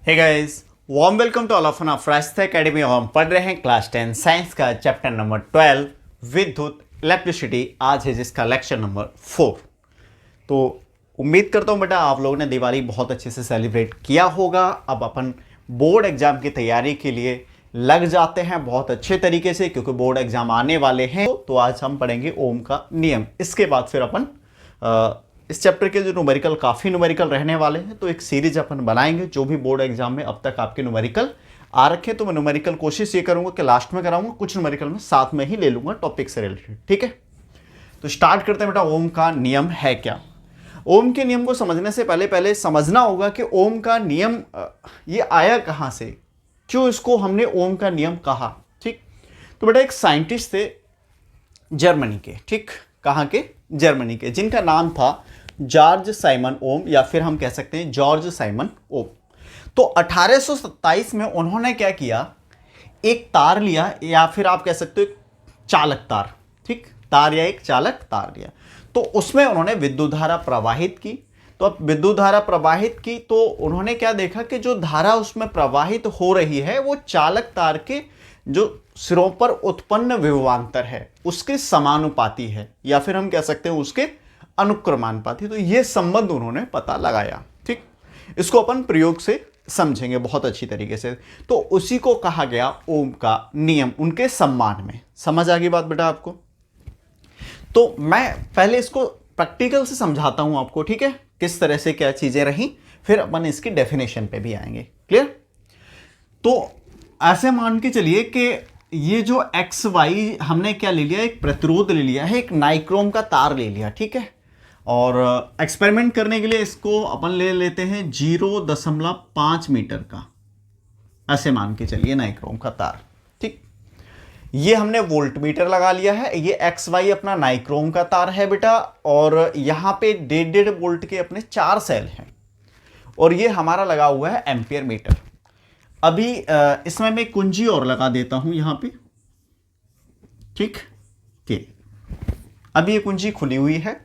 Hey guys, warm welcome to all of un fresh academy. हम पढ़ रहे हैं क्लास 10 साइंस का चैप्टर नंबर 12 विद्युत इलेक्ट्रिसिटी। आज है जिसका लेक्चर नंबर 4। तो उम्मीद करता हूँ बेटा आप लोगों ने दिवाली बहुत अच्छे से सेलिब्रेट किया होगा। अब अपन बोर्ड एग्जाम की तैयारी के लिए लग जाते हैं बहुत अच्छे तरीके से, क्योंकि बोर्ड एग्जाम आने वाले हैं। तो आज हम पढ़ेंगे ओम का नियम। इसके बाद फिर अपन इस चैप्टर के जो न्यूमेरिकल काफ़ी न्यूमेरिकल रहने वाले हैं, तो एक सीरीज अपन बनाएंगे। जो भी बोर्ड एग्जाम में अब तक आपके न्यूमेरिकल आ रखे, तो मैं न्यूमेरिकल कोशिश ये करूंगा कि लास्ट में कराऊंगा, कुछ न्यूमेरिकल में साथ में ही ले लूंगा टॉपिक से रिलेटेड। ठीक है, तो स्टार्ट करते हैं बेटा। ओम का नियम है क्या? ओम के नियम को समझने से पहले समझना होगा कि ओम का नियम ये आया कहां से, क्यों इसको हमने ओम का नियम कहा। ठीक, तो बेटा एक साइंटिस्ट थे जर्मनी के, ठीक, कहाँ के? जर्मनी के, जिनका नाम था जॉर्ज साइमन ओम, या फिर हम कह सकते हैं जॉर्ज साइमन ओम। तो 1827 में उन्होंने क्या किया, एक तार लिया, या फिर आप कह सकते हो एक चालक तार, ठीक, तार या एक चालक तार लिया। तो उसमें उन्होंने विद्युत धारा प्रवाहित की। तो अब विद्युत धारा प्रवाहित की तो उन्होंने क्या देखा कि जो धारा उसमें प्रवाहित हो रही है वो चालक तार के जो सिरों पर उत्पन्न विभवांतर है उसके समानुपाती है, या फिर हम कह सकते हैं उसके अनुक्रमानुपाती। तो ये संबंध उन्होंने पता लगाया। ठीक, इसको अपन प्रयोग से समझेंगे बहुत अच्छी तरीके से। तो उसी को कहा गया ओम का नियम, उनके सम्मान में। समझ आ गई बात बेटा आपको? तो मैं पहले इसको प्रैक्टिकल से समझाता हूं आपको, ठीक है, किस तरह से क्या चीजें रही, फिर अपन इसकी डेफिनेशन पे भी आएंगे। क्लियर? तो ऐसे मान के चलिए कि ये जो एक्स वाई हमने क्या ले लिया, एक प्रतिरोध ले लिया है, एक नाइक्रोम का तार ले लिया, ठीक है। और एक्सपेरिमेंट करने के लिए इसको अपन ले लेते हैं 0.5 मीटर का, ऐसे मान के चलिए नाइक्रोम का तार। ठीक, ये हमने वोल्ट मीटर लगा लिया है। ये एक्स वाई अपना नाइक्रोम का तार है बेटा, और यहां पे 1.5 वोल्ट के अपने 4 सेल हैं, और ये हमारा लगा हुआ है एम्पियर मीटर। अभी इसमें मैं कुंजी और लगा देता हूं यहां पे, ठीक, अभी ये कुंजी खुली हुई है।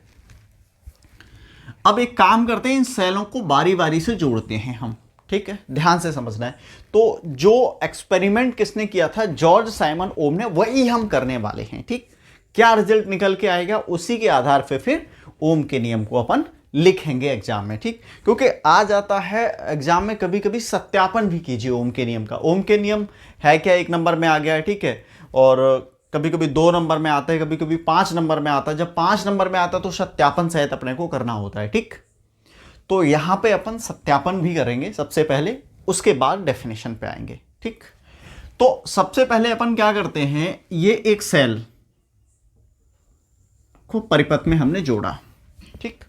अब एक काम करते हैं, इन सेलों को बारी बारी से जोड़ते हैं हम, ठीक है, ध्यान से समझना है। तो जो एक्सपेरिमेंट किसने किया था, जॉर्ज साइमन ओम ने, वही हम करने वाले हैं। ठीक, क्या रिजल्ट निकल के आएगा उसी के आधार पे फिर ओम के नियम को अपन लिखेंगे एग्जाम में। ठीक, क्योंकि आ जाता है एग्जाम में, कभी कभी सत्यापन भी कीजिए ओम के नियम का। ओम के नियम है क्या, 1 नंबर में आ गया है, ठीक है, और कभी कभी 2 नंबर में आता है, कभी कभी 5 नंबर में आता है। जब 5 नंबर में आता है तो सत्यापन सहित अपने को करना होता है। ठीक, तो यहां पे अपन सत्यापन भी करेंगे सबसे पहले, उसके बाद डेफिनेशन पे आएंगे। ठीक, तो सबसे पहले अपन क्या करते हैं, ये एक सेल को परिपथ में हमने जोड़ा। ठीक,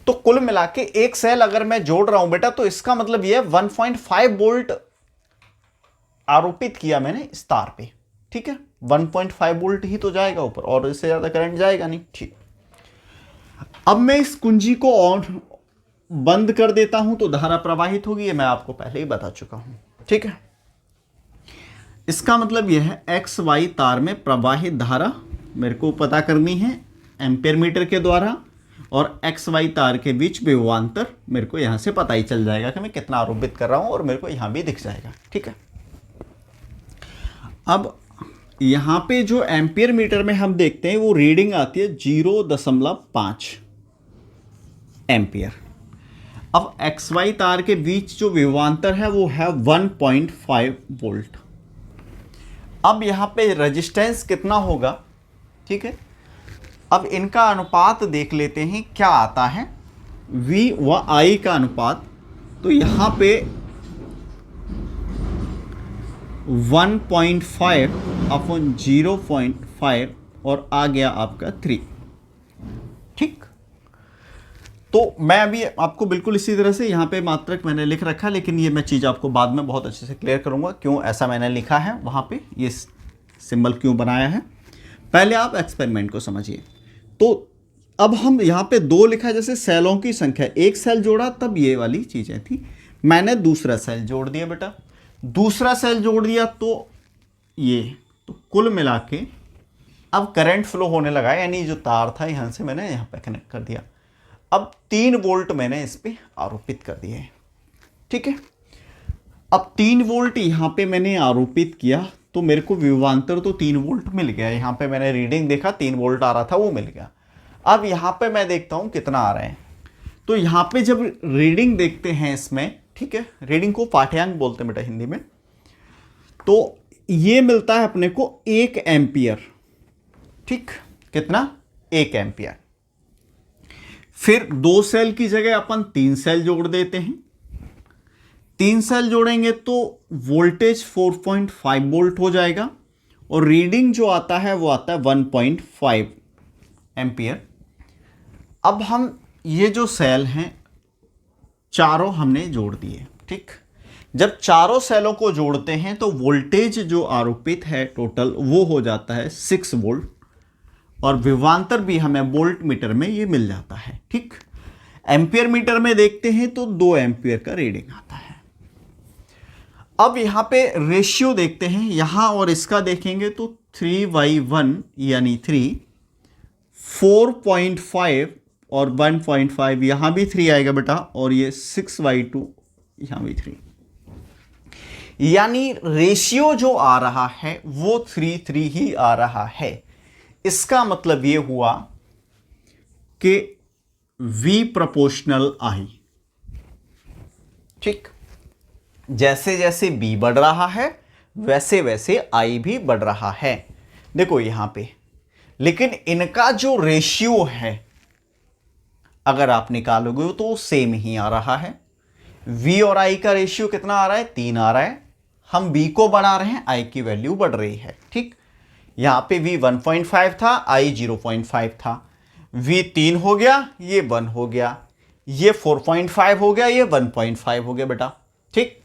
तो कुल मिला के एक सेल अगर मैं जोड़ रहा हूं बेटा, तो इसका मतलब यह 1.5 वोल्ट आरोपित किया मैंने इस तार पे। ठीक है, 1.5 वोल्ट ही तो जाएगा ऊपर, और इससे ज्यादा करंट जाएगा नहीं। ठीक, अब मैं इस कुंजी को ऑन बंद कर देता हूं तो धारा प्रवाहित होगी, ये मैं आपको पहले ही बता चुका हूं। ठीक है, इसका मतलब यह है एक्स वाई तार में प्रवाहित धारा मेरे को पता करनी है एम्पियर मीटर के द्वारा, और एक्स वाई तार के बीच विभवांतर मेरे को यहां से पता ही चल जाएगा कि मैं कितना आरोपित कर रहा हूं, और मेरे को यहां भी दिख जाएगा। ठीक है, अब यहां पे जो एम्पियर मीटर में हम देखते हैं वो रीडिंग आती है 0.5 एम्पियर। अब एक्स वाई तार के बीच जो विभवांतर है वो है 1.5 वोल्ट। अब यहां पे रेजिस्टेंस कितना होगा, ठीक है, अब इनका अनुपात देख लेते हैं क्या आता है, V व I का अनुपात। तो यहां पे 1.5 अपॉन 0.5 और आ गया आपका 3। ठीक, तो मैं अभी आपको बिल्कुल इसी तरह से यहां पे मात्रक मैंने लिख रखा है, लेकिन ये मैं चीज़ आपको बाद में बहुत अच्छे से क्लियर करूंगा क्यों ऐसा मैंने लिखा है, वहां पे ये सिंबल क्यों बनाया है। पहले आप एक्सपेरिमेंट को समझिए। तो अब हम यहां पे 2 लिखा है, जैसे सेलों की संख्या, एक सेल जोड़ा तब ये वाली चीजें थी। मैंने दूसरा सेल जोड़ दिया बेटा, दूसरा सेल जोड़ दिया तो ये, तो कुल मिला के अब करंट फ्लो होने लगा, यानी जो तार था यहां से मैंने यहां पे कनेक्ट कर दिया। अब 3 वोल्ट मैंने इस पे आरोपित कर दिए। ठीक है, अब 3 वोल्ट यहाँ पे मैंने आरोपित किया तो मेरे को विभवांतर तो 3 वोल्ट मिल गया। यहाँ पे मैंने रीडिंग देखा 3 वोल्ट आ रहा था, वो मिल गया। अब यहाँ पे मैं देखता हूँ कितना आ रहा है। तो यहाँ पे जब रीडिंग देखते हैं इसमें, ठीक है, रीडिंग को पाठ्यांक बोलते हैं बेटा हिंदी में, तो ये मिलता है अपने को 1 एम्पियर। ठीक, कितना? 1 एम्पियर। फिर 2 सेल की जगह अपन 3 सेल जोड़ देते हैं। 3 सेल जोड़ेंगे तो वोल्टेज 4.5 वोल्ट हो जाएगा और रीडिंग जो आता है वो आता है 1.5 एम्पियर। अब हम ये जो सेल हैं चारों हमने जोड़ दिए। ठीक, जब चारों सेलों को जोड़ते हैं तो वोल्टेज जो आरोपित है टोटल वो हो जाता है 6 वोल्ट और विभवांतर भी हमें वोल्ट मीटर में ये मिल जाता है। ठीक, एम्पियर मीटर में देखते हैं तो 2 एम्पियर का रीडिंग आता है। अब यहां पे रेशियो देखते हैं, यहां और इसका देखेंगे तो 3/1 यानी 3, 4.5 और 1.5, यहां भी 3 आएगा बेटा, और ये 6/2 यहां भी 3, यानी रेशियो जो आ रहा है वो 3:3 ही आ रहा है। इसका मतलब ये हुआ कि V प्रोपोर्शनल I। ठीक, जैसे जैसे B बढ़ रहा है वैसे वैसे I भी बढ़ रहा है। देखो यहां पे, लेकिन इनका जो रेशियो है अगर आप निकालोगे तो सेम ही आ रहा है। V और I का रेशियो कितना आ रहा है? 3 आ रहा है। हम B को बढ़ा रहे हैं, I की वैल्यू बढ़ रही है। ठीक, यहां पे V 1.5 था, I 0.5 था। V 3 हो गया, ये 1 हो गया, ये 4.5 हो गया, ये 1.5 हो गया बेटा। ठीक,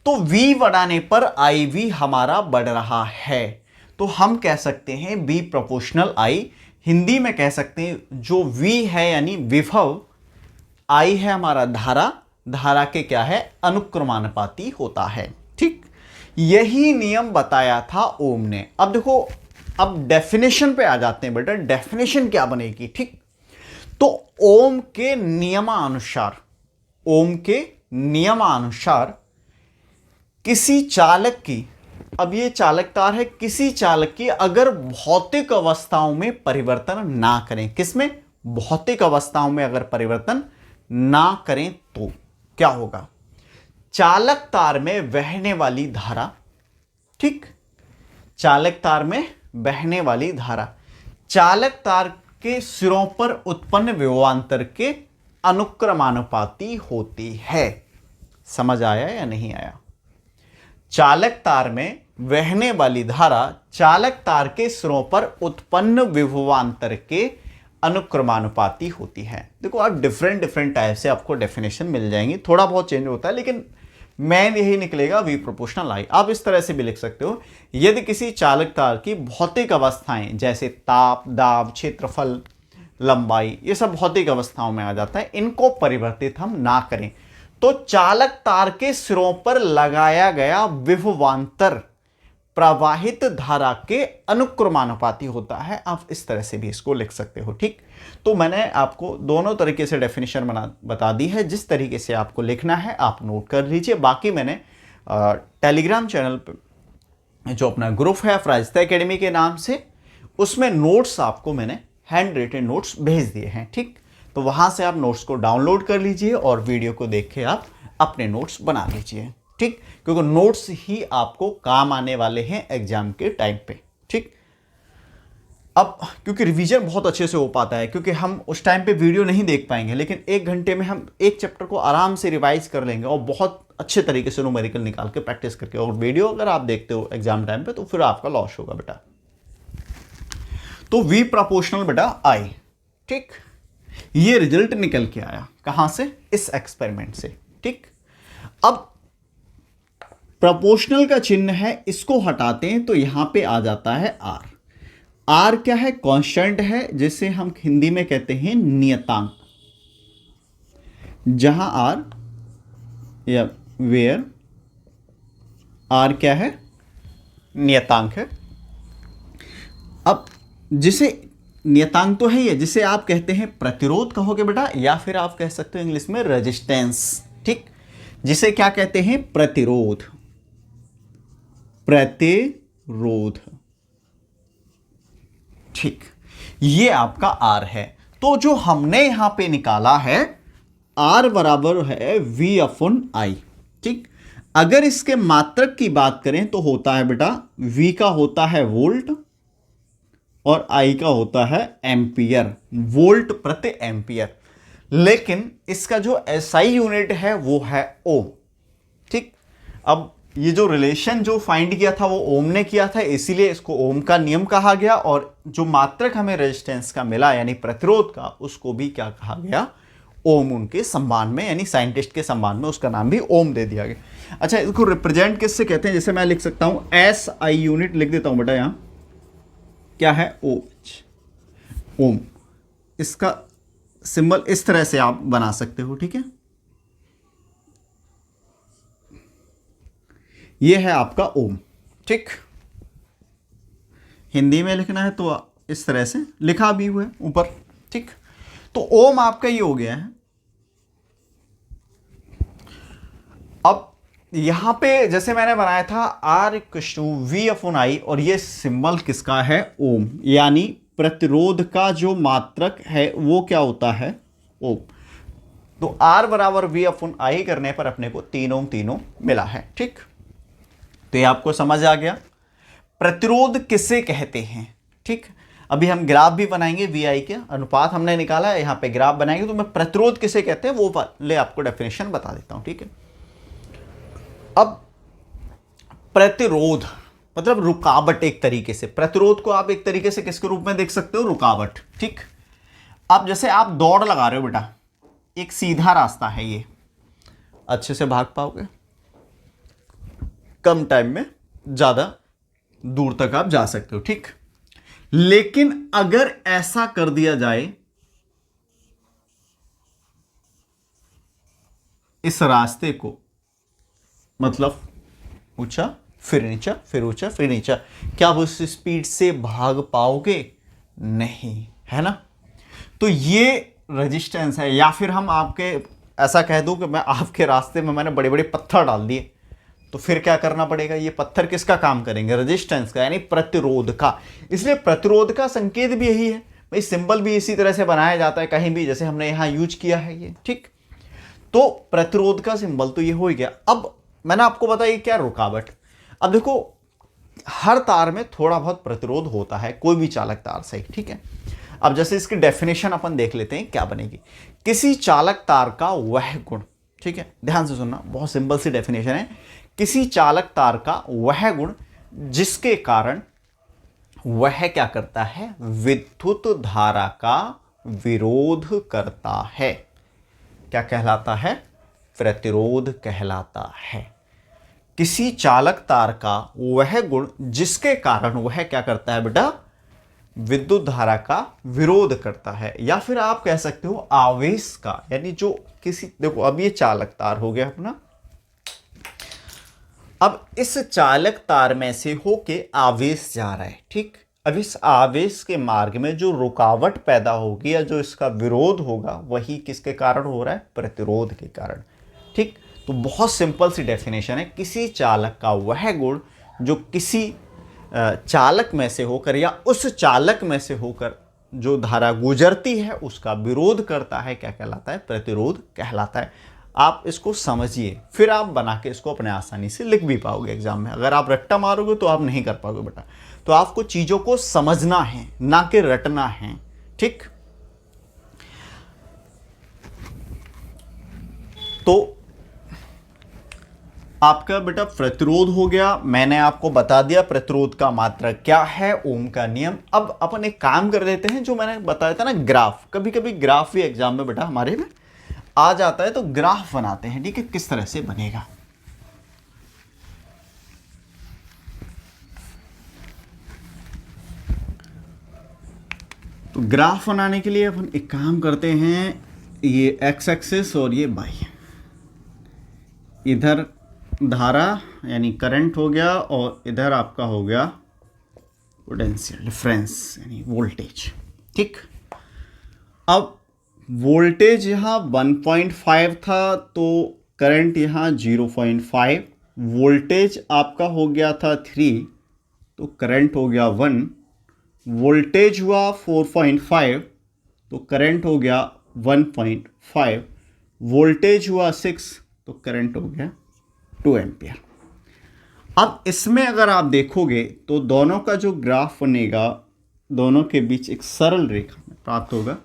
तो V बढ़ाने पर IV हमारा बढ़ रहा है, तो हम कह सकते हैं B प्रोपोर्शनल I। हिंदी में कह सकते हैं जो V है यानी विभव, I है हमारा धारा, धारा के क्या है? अनुक्रमानुपाती होता है। ठीक, यही नियम बताया था ओम ने। अब देखो, अब डेफिनेशन पे आ जाते हैं बेटा, डेफिनेशन क्या बनेगी? ठीक, तो ओम के नियमानुसार, ओम के नियमानुसार किसी चालक की, अब ये चालक तार है, किसी चालक की अगर भौतिक अवस्थाओं में परिवर्तन ना करें, किसमें? भौतिक अवस्थाओं में अगर परिवर्तन ना करें तो क्या होगा? चालक तार में बहने वाली धारा, ठीक, चालक तार में बहने वाली धारा चालक तार के सिरों पर उत्पन्न विभवांतर के अनुक्रमानुपाती होती है। समझ आया या नहीं आया? चालक तार में बहने वाली धारा चालक तार के सिरों पर उत्पन्न विभवांतर के अनुक्रमानुपाती होती है। देखो, आप डिफरेंट टाइप से आपको डेफिनेशन मिल जाएंगी, थोड़ा बहुत चेंज होता है, लेकिन मेन यही निकलेगा V प्रोपोर्शनल I। आप इस तरह से भी लिख सकते हो, यदि किसी चालक तार की भौतिक अवस्थाएं जैसे ताप, दाब, क्षेत्रफल, लंबाई, ये सब भौतिक अवस्थाओं में आ जाता है, इनको परिवर्तित हम ना करें तो चालक तार के सिरों पर लगाया गया विभवांतर प्रवाहित धारा के अनुक्रमानुपाती होता है। आप इस तरह से भी इसको लिख सकते हो। ठीक, तो मैंने आपको दोनों तरीके से डेफिनेशन बता दी है, जिस तरीके से आपको लिखना है आप नोट कर लीजिए। बाकी मैंने टेलीग्राम चैनल पे जो अपना ग्रुप है फ्राइस्ता एकेडमी के नाम से, उसमें नोट्स आपको मैंने हैंड रिटन नोट्स भेज दिए हैं। ठीक, तो वहां से आप नोट्स को डाउनलोड कर लीजिए और वीडियो को देख के आप अपने नोट्स बना लीजिए। ठीक, क्योंकि नोट्स ही आपको काम आने वाले हैं एग्जाम के टाइम पे। ठीक, अब क्योंकि रिवीजन बहुत अच्छे से हो पाता है, क्योंकि हम उस टाइम पे वीडियो नहीं देख पाएंगे, लेकिन 1 घंटे में हम एक चैप्टर को आराम से रिवाइज कर लेंगे और बहुत अच्छे तरीके से न्यूमेरिकल निकाल के प्रैक्टिस करके। और वीडियो अगर आप देखते हो एग्जाम टाइम पे तो फिर आपका लॉस होगा बेटा। तो V प्रोपोर्शनल बेटा I। ठीक, ये रिजल्ट निकल के आया कहां से? इस एक्सपेरिमेंट से। ठीक, अब प्रोपोर्शनल का चिन्ह है, इसको हटाते हैं तो यहां पे आ जाता है R। R क्या है? कांस्टेंट है, जिसे हम हिंदी में कहते हैं नियतांक। जहां R या वेयर R क्या है? नियतांक है। अब जिसे नियतांक तो है ये, जिसे आप कहते हैं प्रतिरोध कहोगे बेटा, या फिर आप कह सकते हो इंग्लिश में रेजिस्टेंस। ठीक, जिसे क्या कहते हैं, प्रतिरोध। प्रतिरोध, ठीक, ये आपका आर है। तो जो हमने यहां पे निकाला है आर बराबर है वी अपॉन आई, ठीक। अगर इसके मात्रक की बात करें तो होता है बेटा वी का होता है वोल्ट और आई का होता है एम्पियर, वोल्ट प्रति एम्पियर। लेकिन इसका जो एसआई यूनिट है वो है ओम, ठीक। अब ये जो रिलेशन जो फाइंड किया था वो ओम ने किया था, इसीलिए इसको ओम का नियम कहा गया। और जो मात्रक हमें रेजिस्टेंस का मिला यानी प्रतिरोध का, उसको भी क्या कहा गया, ओम। उनके सम्मान में यानी साइंटिस्ट के सम्मान में उसका नाम भी ओम दे दिया गया। अच्छा, इसको रिप्रेजेंट किससे कहते हैं, जैसे मैं लिख सकता हूं एस आई यूनिट लिख देता हूं बेटा, यहां क्या है ओ एच, ओम। इसका सिंबल इस तरह से आप बना सकते हो, ठीक है। ये है आपका ओम, ठीक। हिंदी में लिखना है तो इस तरह से लिखा भी हुआ है ऊपर, ठीक। तो ओम आपका ये हो गया है। अब यहां पे जैसे मैंने बनाया था R equal V upon I, और ये सिंबल किसका है, ओम, यानी प्रतिरोध का जो मात्रक है वो क्या होता है, ओम। तो आर बराबर वी अपॉन आई करने पर अपने को तीनों मिला है, ठीक। तो ये आपको समझ आ गया प्रतिरोध किसे कहते हैं, ठीक। अभी हम ग्राफ भी बनाएंगे, वी आई के अनुपात हमने निकाला है, यहां पे ग्राफ बनाएंगे, तो मैं प्रतिरोध किसे कहते हैं वो ले आपको डेफिनेशन बता देता हूं, ठीक है। अब प्रतिरोध मतलब रुकावट, एक तरीके से प्रतिरोध को आप एक तरीके से किसके रूप में देख सकते हो, रुकावट, ठीक। अब जैसे आप दौड़ लगा रहे हो बेटा, एक सीधा रास्ता है, ये अच्छे से भाग पाओगे, कम टाइम में ज्यादा दूर तक आप जा सकते हो, ठीक। लेकिन अगर ऐसा कर दिया जाए, इस रास्ते को मतलब ऊंचा फिर नीचा, फिर ऊंचा फिर नीचा, क्या आप उस स्पीड से भाग पाओगे, नहीं, है ना। तो ये रेजिस्टेंस है। या फिर हम आपके ऐसा कह दूं कि मैं आपके रास्ते में मैंने बड़े बड़े पत्थर डाल दिए, तो फिर क्या करना पड़ेगा, ये पत्थर किसका काम करेंगे, रेजिस्टेंस का, यानी प्रतिरोध का। इसलिए प्रतिरोध का संकेत भी यही है भाई, सिंबल भी इसी तरह से बनाया जाता है कहीं भी, जैसे हमने यहां यूज किया है ये, ठीक। तो प्रतिरोध का सिंबल तो ये हो ही गया। अब मैंने आपको बताया क्या, रुकावट। अब देखो हर तार में थोड़ा बहुत प्रतिरोध होता है, कोई भी चालक तार से, ठीक है। अब जैसे इसकी डेफिनेशन अपन देख लेते हैं क्या बनेगी, किसी चालक तार का वह गुण, ठीक है, ध्यान से सुनना, बहुत सिंपल सी डेफिनेशन है। किसी चालक तार का वह गुण जिसके कारण वह क्या करता है, विद्युत धारा का विरोध करता है, क्या कहलाता है, प्रतिरोध कहलाता है। किसी चालक तार का वह गुण जिसके कारण वह क्या करता है बेटा, विद्युत धारा का विरोध करता है। या फिर आप कह सकते हो आवेश का, यानी जो किसी, देखो अब ये चालक तार हो गया अपना, अब इस चालक तार में से होके आवेश जा रहा है, ठीक। अब इस आवेश के मार्ग में जो रुकावट पैदा होगी या जो इसका विरोध होगा, वही किसके कारण हो रहा है, प्रतिरोध के कारण, ठीक। तो बहुत सिंपल सी डेफिनेशन है, किसी चालक का वह गुण जो किसी चालक में से होकर या उस चालक में से होकर जो धारा गुजरती है उसका विरोध करता है, क्या कहलाता है, प्रतिरोध कहलाता है। आप इसको समझिए, फिर आप बना के इसको अपने आसानी से लिख भी पाओगे एग्जाम में। अगर आप रट्टा मारोगे तो आप नहीं कर पाओगे बेटा। तो आपको चीजों को समझना है, ना कि रटना है, ठीक। तो आपका बेटा प्रतिरोध हो गया, मैंने आपको बता दिया प्रतिरोध का मात्रक क्या है, ओम का नियम। अब अपन एक काम कर लेते हैं, जो मैंने बताया था ना ग्राफ, कभी कभी ग्राफ भी एग्जाम में बेटा हमारे में आ जाता है, तो ग्राफ बनाते हैं, ठीक है, किस तरह से बनेगा। तो ग्राफ बनाने के लिए अपन एक काम करते हैं, ये एक्स एक्सिस और ये वाई, इधर धारा यानी करंट हो गया और इधर आपका हो गया पोटेंशियल डिफरेंस यानी वोल्टेज, ठीक। अब वोल्टेज यहाँ 1.5 था, तो करंट यहाँ 0.5, वोल्टेज आपका हो गया था 3, तो करंट हो गया 1, वोल्टेज हुआ 4.5, तो करंट हो गया 1.5, वोल्टेज हुआ 6, तो करंट हो गया 2 एम्पियर। अब इसमें अगर आप देखोगे तो दोनों का जो ग्राफ बनेगा, दोनों के बीच एक सरल रेखा प्राप्त होगा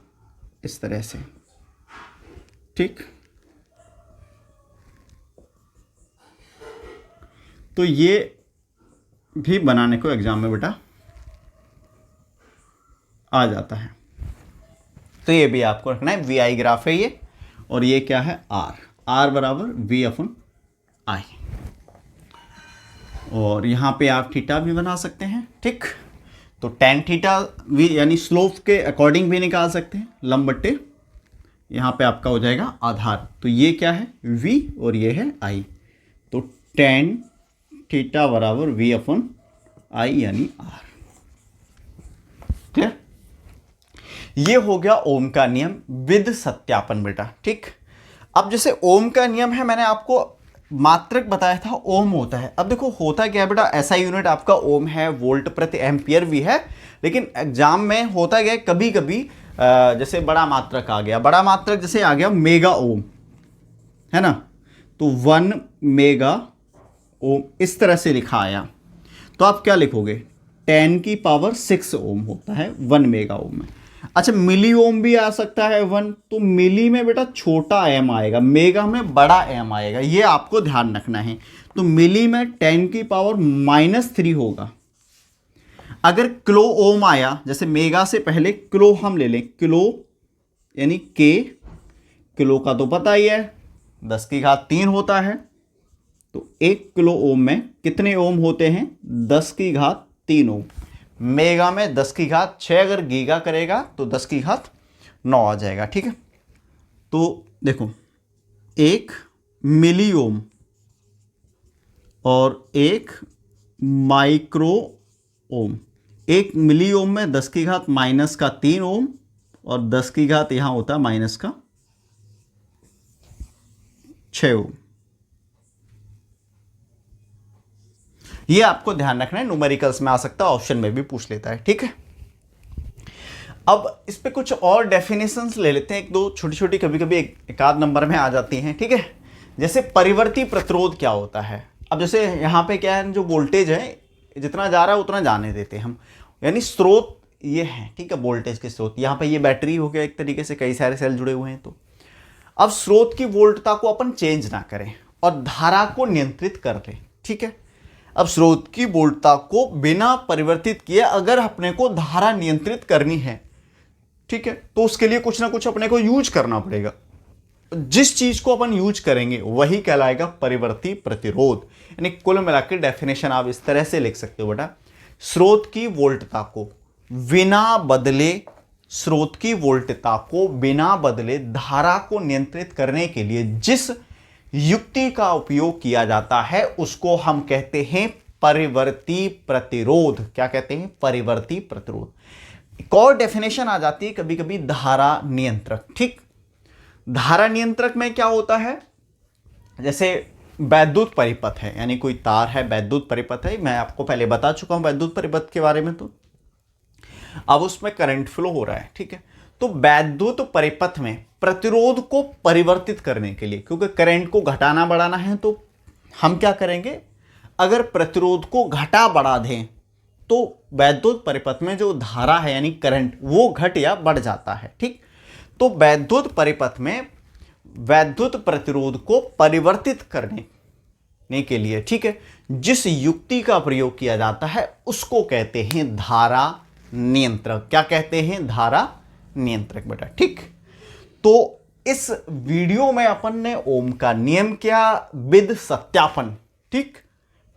इस तरह से, ठीक। तो ये भी बनाने को एग्जाम में बेटा आ जाता है, तो ये भी आपको रखना है। वी आई ग्राफ है ये, और ये क्या है, आर बराबर वी अपन आई, और यहां पे आप थीटा भी बना सकते हैं, ठीक। तो टेन थीटा भी यानी स्लोप के अकॉर्डिंग भी निकाल सकते हैं, लंब बट्टे यहां पे आपका हो जाएगा आधार। तो ये क्या है, v और ये है i, तो टेन थीटा बराबर v अपन आई यानी r। क्लियर? ये हो गया ओम का नियम विद सत्यापन बेटा, ठीक। अब जैसे ओम का नियम है, मैंने आपको मात्रक बताया था ओम होता है। अब देखो होता क्या है बेटा, ऐसा यूनिट आपका ओम है, वोल्ट प्रति एम्पियर भी है, लेकिन एग्जाम में होता क्या है, कभी कभी जैसे बड़ा मात्रक आ गया, बड़ा मात्रक जैसे आ गया मेगा ओम, है ना, तो 1 मेगा ओम इस तरह से लिखा आया, तो आप क्या लिखोगे, 10 की पावर 6 ओम होता है 1 मेगा ओम में। अच्छा, मिली ओम भी आ सकता है 1, तो मिली में बेटा छोटा एम आएगा, मेगा में बड़ा एम आएगा, ये आपको ध्यान रखना है। तो मिली में 10 की पावर -3 होगा। अगर किलो ओम आया, जैसे मेगा से पहले किलो हम ले लें, किलो यानी के, किलो का तो पता ही है 10 की घात 3 होता है, तो 1 किलो ओम में कितने ओम होते हैं, 10 की घात 3 ओम। मेगा में 10 की घात 6, अगर गीगा करेगा तो 10 की घात 9 आ जाएगा, ठीक है। तो देखो 1 मिली ओम और 1 माइक्रो ओम। 1 मिली ओम में 10 की घात -3 ओम, और 10 की घात यहां होता है -6 ओम। ये आपको ध्यान रखना है, न्यूमेरिकल्स में आ सकता है, ऑप्शन में भी पूछ लेता है, ठीक है। अब इस पे कुछ और डेफिनेशंस ले लेते हैं, एक दो छोटी छोटी, कभी कभी एक आध नंबर में आ जाती हैं, ठीक है। जैसे परिवर्ती प्रतिरोध क्या होता है। अब जैसे यहाँ पे क्या है, जो वोल्टेज है जितना जा रहा है उतना जाने देते हैं हम, यानी स्रोत ये है, ठीक है, वोल्टेज के स्रोत। यहाँ पे ये बैटरी हो गया एक तरीके से, कई सारे सेल जुड़े हुए हैं। तो अब स्रोत की वोल्टता को अपन चेंज ना करें और धारा को नियंत्रित कर लें, ठीक है। अब स्रोत की वोल्टता को बिना परिवर्तित किए अगर अपने को धारा नियंत्रित करनी है, ठीक है, तो उसके लिए कुछ ना कुछ अपने को यूज करना पड़ेगा। जिस चीज को अपन यूज करेंगे वही कहलाएगा परिवर्ती प्रतिरोध। यानी कुल मिलाकर डेफिनेशन आप इस तरह से लिख सकते हो बेटा, स्रोत की वोल्टता को बिना बदले, स्रोत की वोल्टता को बिना बदले धारा को नियंत्रित करने के लिए जिस युक्ति का उपयोग किया जाता है उसको हम कहते हैं परिवर्ती प्रतिरोध। क्या कहते हैं, परिवर्ती प्रतिरोध। एक और डेफिनेशन आ जाती है कभी कभी, धारा नियंत्रक, ठीक। धारा नियंत्रक में क्या होता है, जैसे वैद्युत परिपथ है, यानी कोई तार है, वैद्युत परिपथ है, मैं आपको पहले बता चुका हूं वैद्युत परिपथ के बारे में। तो अब उसमें करंट फ्लो हो रहा है, ठीक है। तो वैद्युत परिपथ में प्रतिरोध को परिवर्तित करने के लिए, क्योंकि करंट को घटाना बढ़ाना है, तो हम क्या करेंगे, अगर प्रतिरोध को घटा बढ़ा दें तो वैद्युत परिपथ में जो धारा है यानी करंट वो घट या बढ़ जाता है, ठीक। तो वैद्युत परिपथ में वैद्युत प्रतिरोध को परिवर्तित करने के लिए, ठीक है, जिस युक्ति का प्रयोग किया जाता है उसको कहते हैं धारा नियंत्रक। क्या कहते हैं, धारा नियंत्रक बेटा, ठीक। तो इस वीडियो में अपन ने ओम का नियम क्या, विद सत्यापन, ठीक,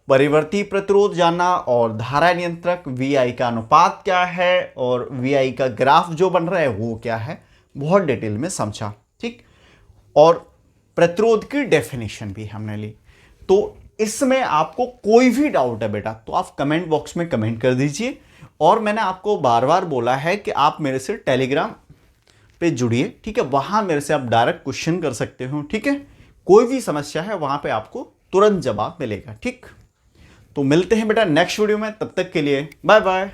परिवर्ती प्रतिरोध जाना और धारा नियंत्रक VI का अनुपात क्या है और VI का ग्राफ जो बन रहा है वो क्या है, बहुत डिटेल में समझा, ठीक। और प्रतिरोध की डेफिनेशन भी हमने ली। तो इसमें आपको कोई भी डाउट है बेटा तो आप कमेंट बॉक्स में कमेंट कर दीजिए, और मैंने आपको बार बार बोला है कि आप मेरे से टेलीग्राम पे जुड़िए, ठीक है, वहां मेरे से आप डायरेक्ट क्वेश्चन कर सकते हो, ठीक है। कोई भी समस्या है वहां पे आपको तुरंत जवाब मिलेगा। ठीक, तो मिलते हैं बेटा नेक्स्ट वीडियो में, तब तक के लिए बाय बाय।